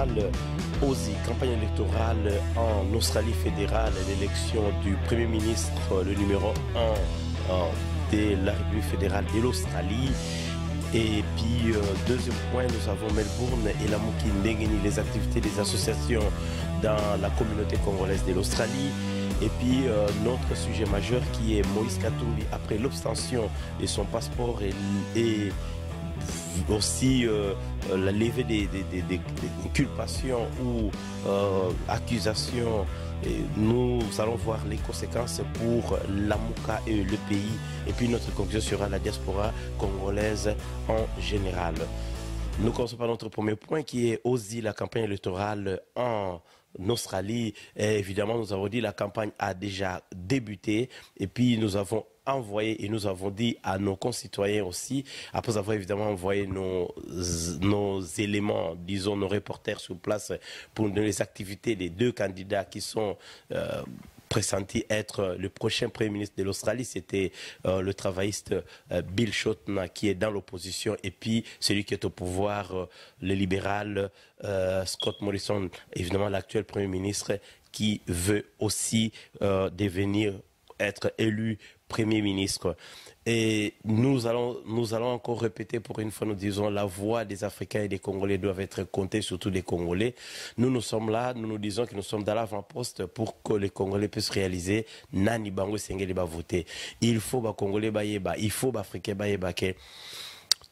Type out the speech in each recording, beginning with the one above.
électorale, OSI, campagne électorale en Australie fédérale, l'élection du Premier ministre, le numéro 1 de la République fédérale de l'Australie. Et puis, deuxième point, nous avons Melbourne et la Mukindengeni, les activités des associations dans la communauté congolaise de l'Australie. Et puis, notre sujet majeur qui est Moïse Katumbi, après l'obtention de son passeport et aussi la levée des inculpations ou accusations. Et nous allons voir les conséquences pour l'Amouka et le pays. Et puis notre conclusion sera la diaspora congolaise en général. Nous commençons par notre premier point qui est aussi la campagne électorale en Australie. Et évidemment, nous avons dit que la campagne a déjà débuté. Et puis nous avons envoyé et nous avons dit à nos concitoyens aussi, après avoir évidemment envoyé nos éléments, disons nos reporters sur place pour les activités des deux candidats qui sont pressentis être le prochain Premier ministre de l'Australie. C'était le travailliste Bill Shorten qui est dans l'opposition et puis celui qui est au pouvoir, le libéral Scott Morrison, évidemment l'actuel Premier ministre qui veut aussi être élu Premier ministre. Et nous allons encore répéter pour une fois, nous disons la voix des Africains et des Congolais doivent être comptée, surtout des Congolais. Nous sommes là, nous disons que nous sommes dans l'avant-poste pour que les Congolais puissent réaliser Nani Bango Sengeli va voter. Il faut les Congolais baïeba, il faut les Africains baïeba que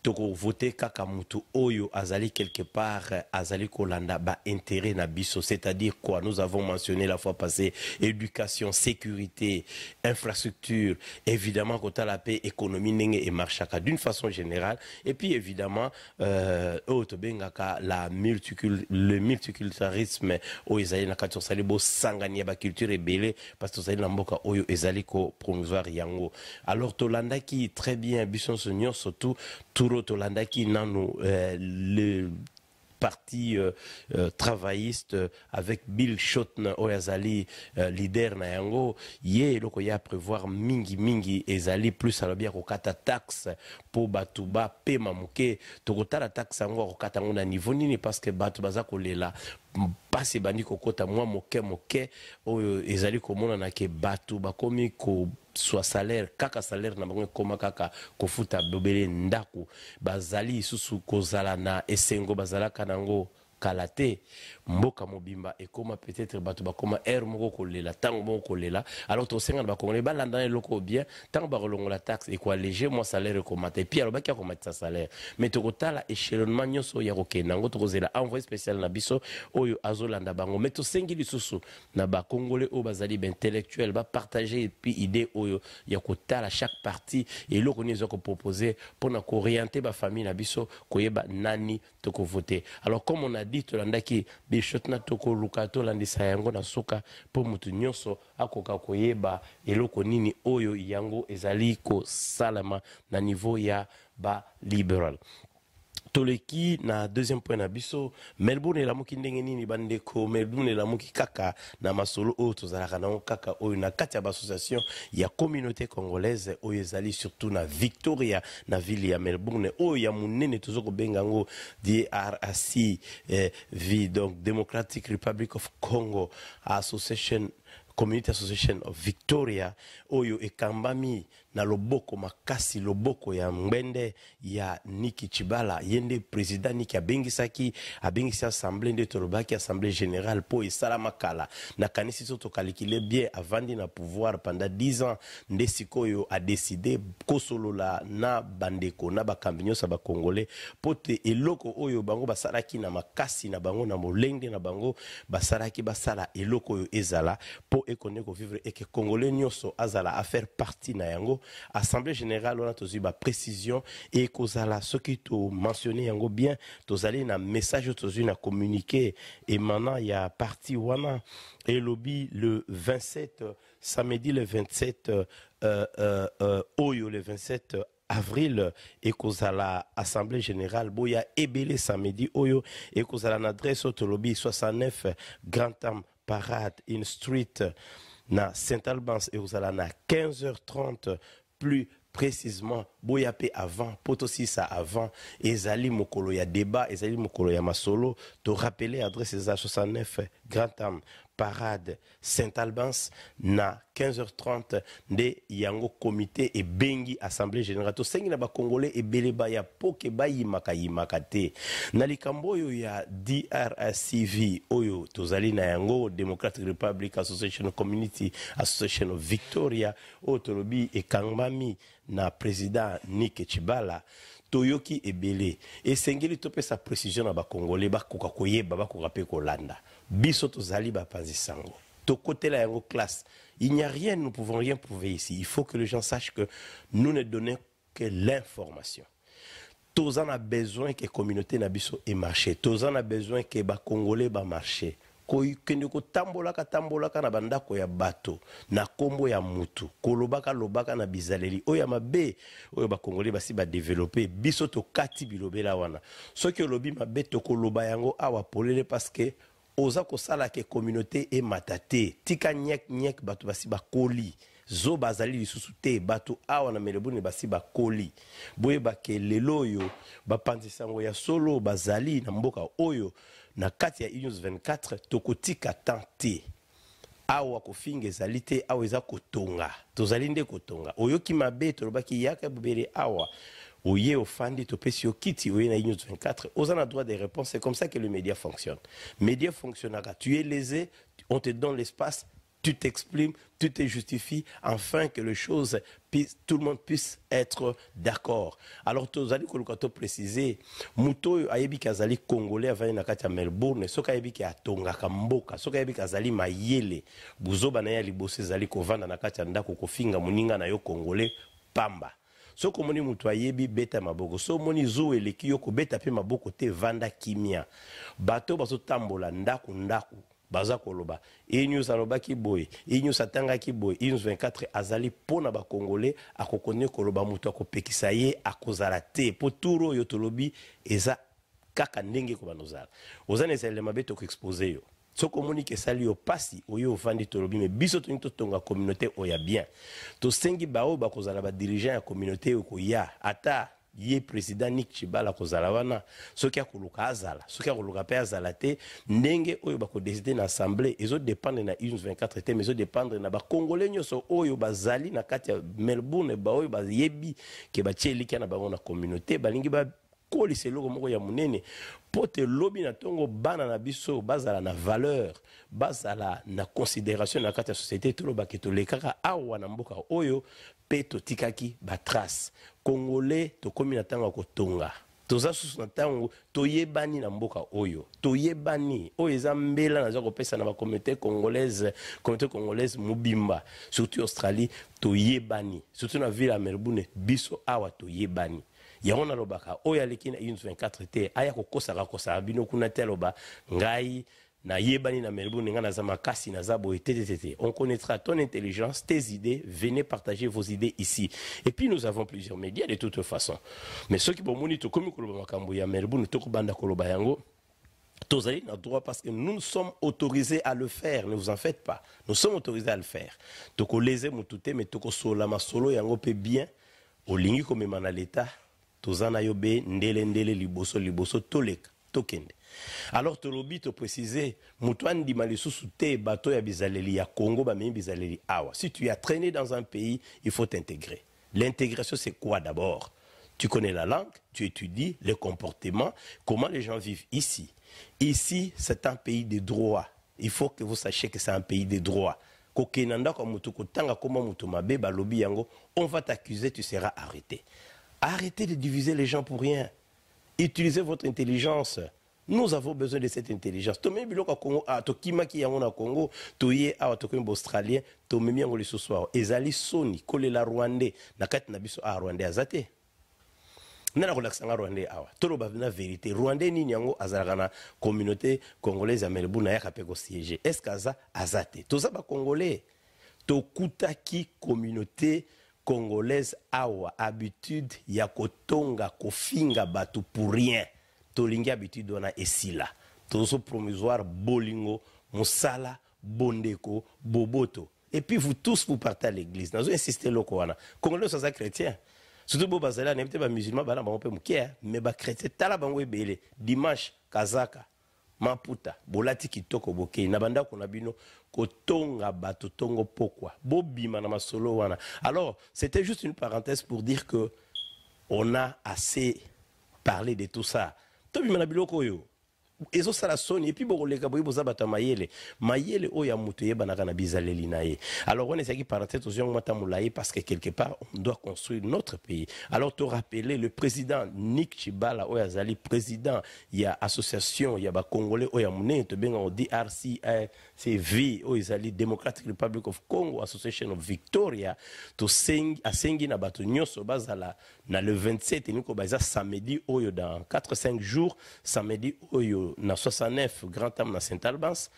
toko voter kaka mutu oyo azali quelque part azali kolanda ba intérêt na biso, c'est-à-dire quoi? Nous avons mentionné la fois passée éducation, sécurité, infrastructure, évidemment kota la paix, économie nenge et marchaka d'une façon générale, et puis évidemment le multiculturalisme oyo ezali na kati osali bo sangania ba culture ebele parce que osali na mboka oyo ezali ko promouvoir yango. Alors tolanda qui très bien biso sonyo surtout Tolanda qui nano le parti travailliste avec Bill Shorten oyazali leader na yango ye loko ya prévoir mingi ezali plus alobia kokata taxe pour batuba pema muke tokotala taxe yango kokata ngo na niveau nini parce que batu baza kolela pasi bandi kokota mwa moke oyo ezali komona na ke batu bakomi ko soit salaire kaka salaire na bango koma kaka kofuta bobele ndaku bazali susu kozala na esengo bazala kanango kalate mboka mobimba ekoma peut-être bato bakoma air moko kolela tango moko kolela alors to senga ba kongole balanda loko bien tango ba kolongola taxe et quoi léger moi salaire komata et puis alors ba kia komata salaire mais to kotala échelonnement nyoso ya kokenda ngo to kozela envoyé spécial na biso oyo azolanda bango mais to sengi lisusu na ba congolais o bazali ba intellectuel ba partager et puis idée oyo ya kotala chaque parti et loko nizo ko proposer pour na orienter ba famille na biso koyeba nani to ko voter. Alors comme on a dit tolandaki bishotna toko lukato landisa yango na soka po mutu nyonso akoka koyeba eloko nini oyo yango ezali ko salama na niveau ya ba liberal. Toleki na deuxième point na biso Melbourne et la muki ndenge nini bandeko Melbourne et la muki kaka na masolo oyo tozalaka na kaka oyo na kati ya association ya communauté congolaise oyo ezali surtout na Victoria na ville ya Melbourne oyo ya munene tozoko bengango DRC donc Democratic Republic of Congo Association Community Association of Victoria oyo ekambami na loboko makasi loboko ya mbende ya Niki Chibala yende président Niki abengisi assemblée de Torobaki assemblée générale po esala makala na kanisi soto kalikile bien avandi na pouvoir pendant 10 ans ndesikoyo a décidé kosolola na bandeko na bakambinyo sa ba congolais pote eloko oyo bango basalaki na makasi na bango na molende na bango basalaki basala eloko oyo ezala po ekoneko vivre et que congolais nyoso azala à faire partie na yango assemblée générale on a tozi ba précision et kozala ce qui to mentionné yango bien tozali na message tozi na communiqué et maintenant il y a parti wana et lobby le 27 samedi le 27 oyo le 27 avril et kozala assemblée générale boya ebele samedi oyo et kozala na adresse au lobby 69 Grand Tam Parade in Street na Saint Albans et kozala na 15h30 plus précisément boyape avant poto ça avant ezali mokolo ya débat ezali mokolo ya masolo to rappeler adresse za 69 Grand Am parade Saint-Albans na 15h30 de yango comité et bengi assemblée générale to sengi na ba congolais et beleba ya poke bayimaka te na likambo oyo ya DRCV oyo tozali na yango Democratic Republic Association Community Association of Victoria otolobi ekangmami na président Nick Chibala toyoki ebele esengeli topesa précision na ba congolais bakoka koyeba bakoka pe kolanda biso tozali bapanzi sango to côté la yango classe il n'y a rien, nous pouvons rien prouver ici. Il faut que les gens sachent que nous ne donnons que l'information. Tous en a besoin que la communauté nabiso ait marché. Tous en a besoin que les Congolais ba marché. Kende ko tambolaka na bandako ya bato na kombo ya mutu kolobaka lobaka na bizaleli oya mabe oyo ba congolais basi ba développer biso to kati bilobela wana soki olobi mabe to koloba yango awa polele parce que oza ko sala ke communauté e matate tika nyek bato basi ba koli zo bazali lisusu te bato awa na melebuni basi ba koli boye ba ke lelo yo ba panzisango ya solo bazali na mboka oyo na kati ya News 24 tokotika tante awa kofinga ezali te awa eza kotonga tozali nde kotonga oyoki mabe tolobaki yaka bubere awa oye ofandi topesi okiti oye na News 24 oza na droit de réponse. C'est comme ça que le média fonctionne. Média fonctionnera, tu es lésé, on te donne l'espace, tu t'exprimes, tu te justifies, afin que les choses, tout le monde puisse être d'accord. Alors, tu as dit que tu préciser, Mouto ayebi kazali congolais avant na kati ya Melbourne, soka ayebi ki atonga kamboka, soka ayebi kazali mayele, buzoba na ya libose zali kovanda na kati ya ndako kofinga muninga na yo congolais pamba. So komoni mutu ayebi beta maboko, so moni zo eleki yo ko beta pe maboko te vanda kimia. Bato baso tambola ndaku baza koloba News aloba ki boy News atanga ki boy News 24 azali pona ba congolais akokone koloba mutu akopekisa ye akozala te po turo yo tolobi eza kaka ndenge ko banozala ozana ezale mabeto ko exposer yo soko moni ke sali yo pasi oyo ofandi tolobi me biso to tonga communauté oya bien to sengi bao ba kozala ba dirigeant ya communauté ko ya ata ye président Nick Chibala kozala wana soki akoluka azala soki akoluka pe azala te ndenge oyo bako décider na assemblée ezo dépendre na News 24 te mais ezo dépendre na ba congolais nyoso oyo bazali na kati ya Melbourne ba oyo bayebi ke ba tchelika na bango na communauté balingi ba koli seloko moko ya munene pote lobi na tongo bana na biso bazala na valeur bazala na considération na kati ya société tolo baketo lekaka awa na mboka oyo pe totikaki ba trace congolais to komi na tanga kotonga toza susu na tango toyebani na mboka oyo toyebani oyo eza mbela na za kopesa na ba communauté congolaise mubimba surtout Australie toyebani surtout na ville ya Melbourne biso awa toyebani Yahona lobaka oya lekina News 24 te aya kokosaka kosa bino kuna te loba ngai na yebani na Melbourne ngana za makasi na za boye te. On connaîtra ton intelligence, tes idées, venez partager vos idées ici. Et puis nous avons plusieurs médias de toute façon. Mais ceux qui bomoni to komi koloba makambo ya Melbourne to banda koloba yango tozali na droit parce que nous sommes autorisés à le faire, ne vous en faites pas. Nous sommes autorisés à le faire. Toko leze mutute mais toko sola masolo yango pe bien olingi komema na l'état tozana yobe ndele liboso toleka tokende. Alors tolobi to préciser mutuan di malisusu te bato ya bizaleli ya Congo ba bizaleli awa. Si tu as traîné dans un pays, il faut t'intégrer. L'intégration c'est quoi d'abord? Tu connais la langue, tu étudies les comportements, comment les gens vivent ici. Ici, c'est un pays de droit. Il faut que vous sachiez que c'est un pays de droit. On va t'accuser, tu seras arrêté. Arrêtez de diviser les gens pour rien. Utilisez votre intelligence. Nous avons besoin de cette intelligence. Tomé biloko Congo a to kimaki yango na Congo, to ye a to ko Australien, to memi yango le soir. Ezali soni kolela Rwandais na kati na biso a Rwandais azate. Nana relaxanga Rwandais awa. Tolo ba na vérité. Rwandais ni yango azalaka na communauté congolaise ya Melbourne ya kapeko siéger. Est-ce kaza azate? Toza ba congolais. To kutaki communauté congolaise awa habitude ya kotonga kofinga batu pour rien tolingi habitude wana esila tozo provisoire bolingo musala bondeko boboto et puis vous tous vous partez à l'église. Nous insistez le Coran. Congolais sont chrétiens. Surtout si vous êtes des musulmans, mais les chrétiens, dimanche, Kazaka, Maputa, Bolati Kitoko Boke, Nabanda Konabino, Kotonga Batotongo Pokwa, Bobima Namasolo Wana. Alors, c'était juste une parenthèse pour dire que on a assez parlé de tout ça. Tobi Manabiloko yo. Ezo sala soni et puis bokoleka boyi bozabata mayele oya mutu yeba na kana bizaleli naye. Alors on est qui parenthèse aux gens matamoulaye parce que quelque part on doit construire notre pays. Alors te rappeler le président Nick Chibala oya zali président il y a association il y a ba congolais oya mune to benga o DRC CV oya zali Democratic Republic of Congo Association of Victoria to sing asengi na bato nyonso bazala na le 27 niko baza samedi oyo dans 4-5 jours samedi oyo na 69 grand tam na Saint-Albans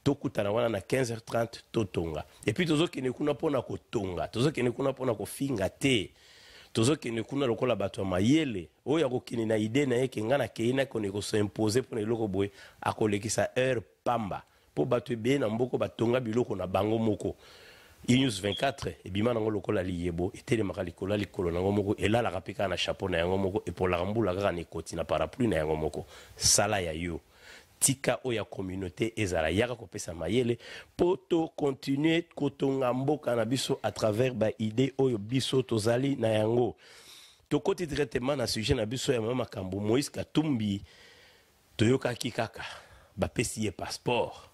tokutana wana na 15h30 totonga et puis tozokene kuna pona kotonga tozokene kuna pona kofinga te tozokene kuna lokola bato mayele oyo akokene na idée na yeke ngana keina kone ko s'imposer pona eloko boye akolekisa heure pamba po bato be na mboko batonga biloko na bango moko News 24 et bima nango lokola liyebo etele makalikola likolo nango moko elala kapika na chapeau na yango moko et pour la rambula kaka ne koti na parapluie na yango moko sala ya yo tika oya communauté ezala yaka kopesa mayele poto continuer kotonga mboka na biso à travers ba idée oyo biso tozali na yango tokoti directement na sujet na biso ya mama Kambo Moïse Katumbi toyoka kikaka ba pesi passeport.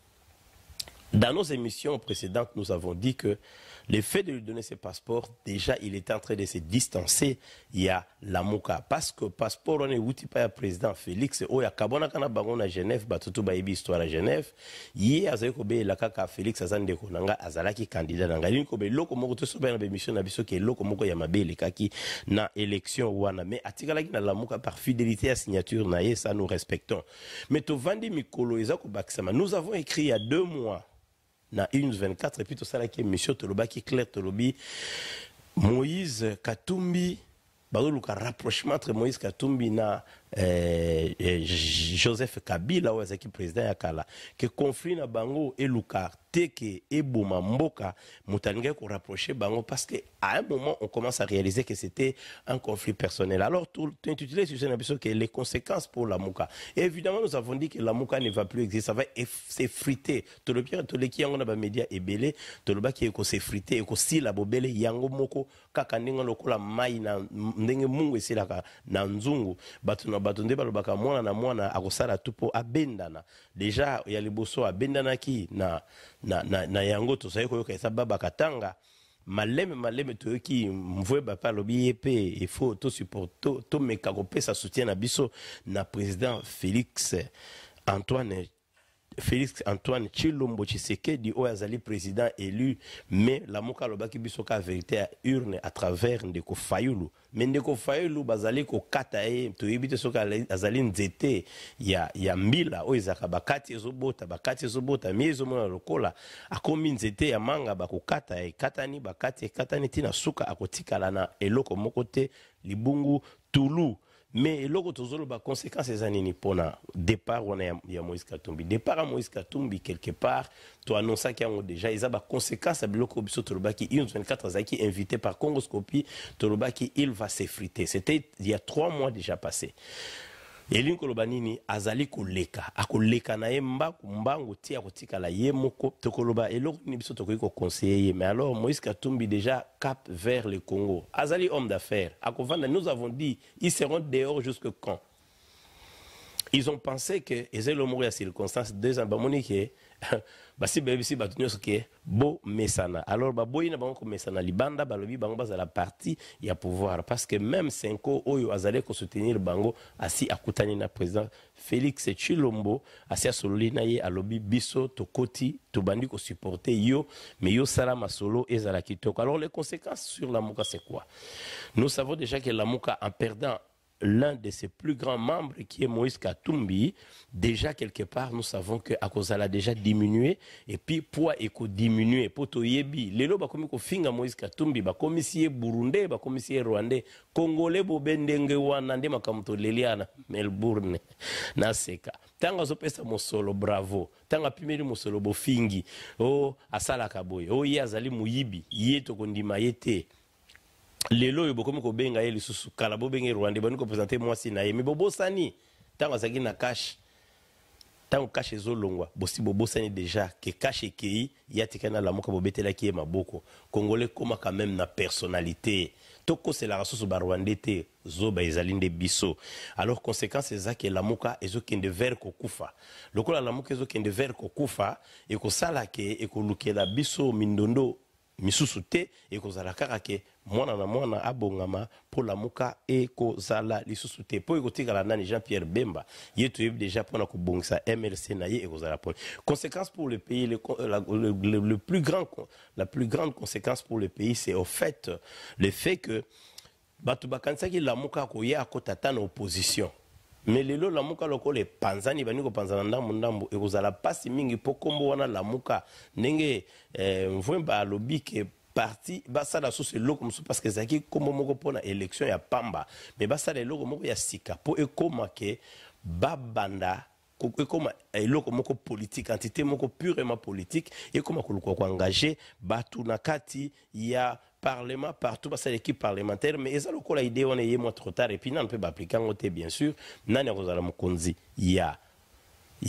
Dans nos émissions précédentes, nous avons dit que le fait de lui donner ses passeports, déjà, il était en train de se distancer. Il y a la Mouka. Parce que passeport, on est outil par le président Félix. Oh, il y a Kabona Kanabagon à Genève, Batutu Baïbi histoire à Genève. Hier, Azakobe, la Kaka Félix Azande Konanga, Azalaki candidat dans Galin Kobe, Loko Moko, tout ça, dans l'émission, Nabiso, qui est Loko Moko Yamabe, les Kaki, na élection, Wana. Mais, Atikalaki na la Mouka, par fidélité à signature, Naye, ça nous respectons. Mais, Tovandi Mikolo, Ezako Baksama, nous avons écrit il y a 2 mois, na 1-24 et puis tout ça là qui est monsieur Toloba qui clair Tolobi Moïse Katumbi bazoluka rapprochement entre Moïse Katumbi na Joseph Kabila ou ezaki président ya kala que conflit na bango eluka teke eboma mboka mutange ko rapprocher bango parce que à un moment on commence à réaliser que c'était un conflit personnel. Alors tout intitulé sur ce épisode que les conséquences pour la Mouka. Et évidemment nous avons dit que la Mouka ne va plus exister, ça va s'effriter. Tout le pire tout les qui ont ba média ebelé, tout le bas qui ko s'effriter et ko si la bobele yango moko kaka ndinga lokola mai na ndenge mungu esilaka na nzungu batu na batu ndeba lobaka mwana na mwana akosala tupo abendana. Déjà il y a les bosso abendana ki na yango to sayo ko ka baba katanga maleme to ki mvwe bapa lobi epe il faut to support to meka ko pesa soutien na biso na président Félix Antoine Tshilombo Tshisekedi Oyazali président élu mais la moka lobaki biso ka vérité à urne à travers Ndeko Fayulu mais Ndeko Fayulu bazali ko kata e to yibite soka azali nzete ya mbila oyezaka bakati ezobota miezo mona lokola akomi nzete ya manga bakokata e katani bakati tina suka akotikala na eloko moko te libungu tulu. Mais eloko tozolo ba conséquences ezanini pona départ on ya Moïse Katumbi départ à Moïse Katumbi quelque part to annoncer qu'il y a déjà ils a ba conséquences à biloko biso tolobaki 24 zaki invité par Congoscopie tolobaki il va s'effriter. C'était il y a 3 mois déjà passé. Elinko lobanini azali koleka akoleka na yemba kumbango ti akotika la yemoko tokoloba eloko ni biso tokoki ko conseiller. Mais alors Moïse Katumbi déjà cap vers le Congo azali homme d'affaires akovanda nous avons dit ils seront dehors jusque quand. Ils ont pensé que ezelo mourir à circonstance 2 ans bamonique basi bebisi batunyo soke bo mesana alors baboyi na bango mesana libanda balobi bango bazala parti ya pouvoir parce que même Senko oyo azale ko soutenir bango asi akutani na président Félix Tshilombo asi asololi na ye alobi biso tokoti tobandi ko supporter yo mais yo sala masolo ezala kitoko. Alors les conséquences sur la Mouka c'est quoi? Nous savons déjà que la Mouka en perdant l'un de ses plus grands membres, qui est Moïse Katumbi, déjà quelque part, nous savons que à cause a déjà diminué, et puis poids éco diminué. Poto yebi, lelo ba komi ko finga Moïse Katumbi, ba komi siye Burundais, ba komi siye Rwandais, Congolais bo bendenge wana nde makamuto leliana Melbourne na seka. Tanga zo pesa mosolo bravo, tanga pimeli mosolo bo fingi, oh asala kaboy, oh ye azali muyibi, ye to kondima yete. Lelo yo bokomi ko benga ye lisusu kala bo benga Rwanda bani ko présenter moi si na ye mais bobo sani tango zaki na cash tango cash ezolongwa bosi bobo sani déjà que cash ekei yatikana la moka bobetela ki maboko congolais koma quand même na personnalité toko c'est la race ba Rwanda te zoba ezalinde biso alors conséquence ezaki la moka ezokende vers kokufa lokola la moka ezokende vers kokufa e ko sala ke e ko lukela biso mindondo misusu te e kozala kaka ke mwana na mwana abongama pour la muka e kozala lisusu te po e kotikala nani Jean-Pierre Bemba ye to déjà pour na kobongisa MLC na ye e kozala po conséquence pour le pays la plus grande conséquence pour le pays c'est au fait le fait que batu bakanisa ki la muka ko ya kotata na opposition. Mais lelo la muka loko le panzani bani ko panzana ndambo e kozala pasi mingi po kombo wana la muka ndenge mvwemba alobi ke parti basala so se loko musu parce que zaki kombo moko pona élection ya pamba mais basala loko moko ya sika po ekoma ke babanda ekoma eloko moko politique entité moko purement politique ekoma koluko ko engager batu na kati ya parlement partout parce que l'équipe parlementaire mais ça lokola idée on est moins trop tard et puis non on peut pas appliquer en côté bien sûr nani kozala mokonzi il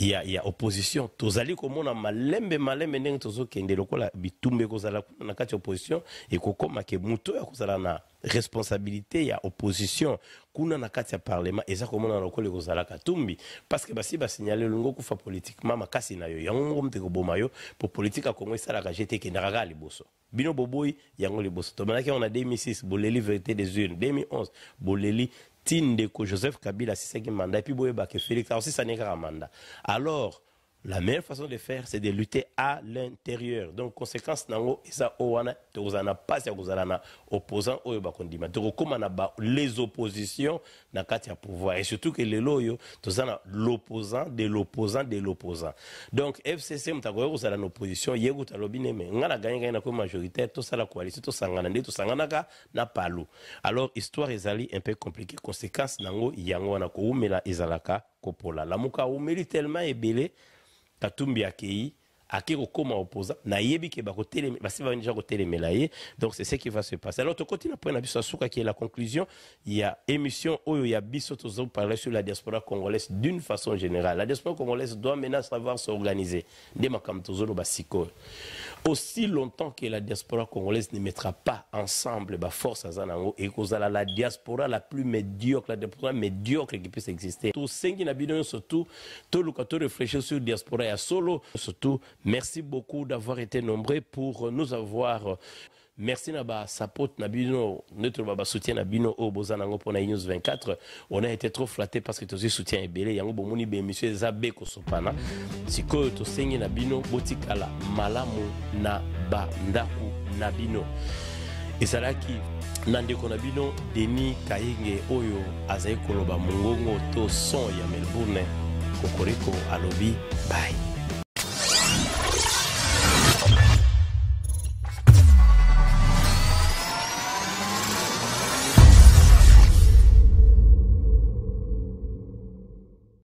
y a opposition tozali komona malembe ndenge tozo kende lokola bitumbe kozala na kati opposition et kokoma ke muto ya kozala na responsabilité ya opposition kuna na kati ya parlement eza komona lokola kozala Katumbi parce que basi ba signaler longo kufa politiquement makasi na yo yango mte ko boma yo pour politique a Congo sala ka jeté ke ndaraga liboso bino boboy yango liboso to manaki on a 2006 boleli vérité des urnes 2011 boleli Tindeko Joseph Kabila sisaki mandat et puis boyeba ke Félix aussi ça n'est qu'un mandat. Alors la meilleure façon de faire c'est de lutter à l'intérieur. Donc conséquence nango isa owana tozana pas ya kozalana opposant oyo ba kondima. Donc comment na ba les oppositions na kati ya pouvoir et surtout que les loyo tozana l'opposant de l'opposant de l'opposant. Donc FCC mtakoyo kozala na opposition yego talobine me ngana gagner na ko majoritaire to sala coalition to sangana nde to sangana ka na palu. Alors histoire ezali un peu compliquée conséquence nango yango na ko umela ezalaka kopola. La muka umeli tellement ebele Katumbi akei akiko koma opposant na yebi ke ba koteleme basi ba déjà kotelemela ye donc c'est ce qui va se passer. Alors to continue point na biso suka qui est la conclusion il y a émission oyo ya biso tozo parler sur la diaspora congolaise d'une façon générale. La diaspora congolaise doit maintenant savoir s'organiser de makam tozolo basiko aussi longtemps que la diaspora congolaise ne mettra pas ensemble ba force azanango et kozala la diaspora la plus médiocre la diaspora médiocre qui puisse exister to sengi na bidon surtout to lukato réfléchir sur diaspora ya solo surtout. Merci beaucoup d'avoir été nombreux pour nous avoir. Merci Naba Sapot Nabino, notre baba soutien Nabino au Bozanango pour News 24. On a été trop flatté parce que tu soutien est belé. Yango bomoni be monsieur Zabé Kosopana. Si ko to sengi Nabino botikala malamu na ba ndaku Nabino. Et ça là qui Nandeko Nabino Denis Kayenge Oyo Azaï Koloba Mongongo to son ya Melbourne Kokoriko Alobi bye.